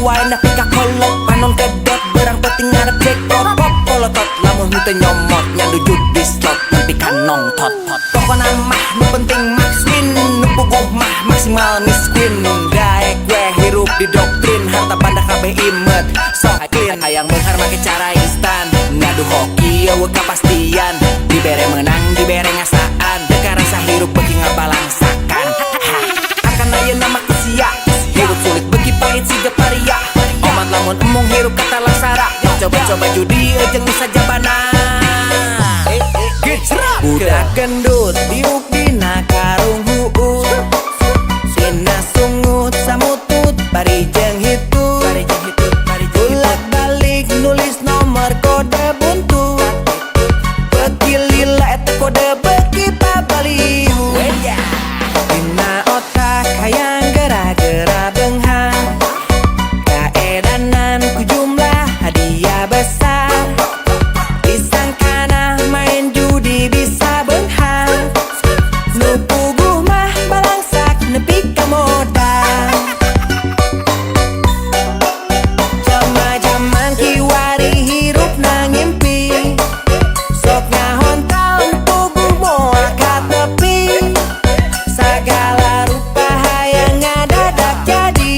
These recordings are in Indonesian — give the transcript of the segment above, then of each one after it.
wae na pika kolot panon kedot berang penting ngarep jackpot pop polotot lamun henteu nyomot nyandu judi slot nepi ka nongtot pokona mah nu penting max win nu puguh mah maksimal miskin daek gue hirup di doktrin harta banda kabeh imet sok clean hayang beunghar make cara instan ngadu hoki eueuh kapastian dibere menang dibere ngasaan teu karasa hirup beuki ngabalangsakan akan ayeuna mah sia hirup sulit beuki pahit siga paria omat lamun emung hirup kata laksara coba-coba judi jeung nu sajabana budak gendut diuk dina karung huut dina sungut samutut bari jeung hitut ulat balik nulis nomor kode buntut beuki lila eta kode beuki pabaliu dina otak hayang gera-gera beunghar kaedanan ku jumlah hadiah besar disangkana main judi bisa beunghar nu puguh mah balangsak nepi ka modal jama-jaman kiwari hirup na ngimpi sok ngahontal nu puguh moal ka tepi sagala rupa hayang ngadadak jadi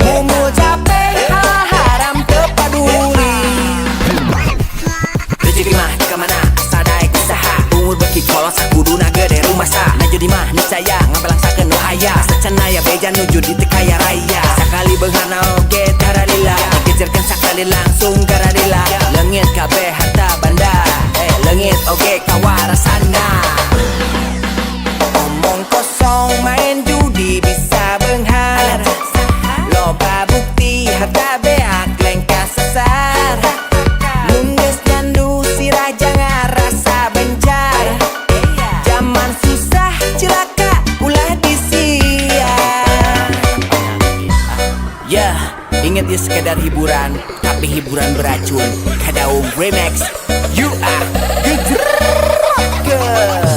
mumul capek hal haram teu paduli rezeki mah di kamana asal daek usaha umur beuki kolos sakuduna gede rumasa na judi mah niscaya ngabalangsakeun nu aya sacanaya beja nu judi teu kaya raya sakali beunghana oge taralila dikejerkeun sakali langsung garadila leungit kabeh harta banda leungit oge kawarasana omong kosong main judi bisa beunghar loba bukti harta beak leng kasasar mun geus nyandu si raja ngarasa bencar zaman susah cilaka ulah disiar ya inget ya sekedar hiburan tapi hiburan beracun Kadaung Remix you are good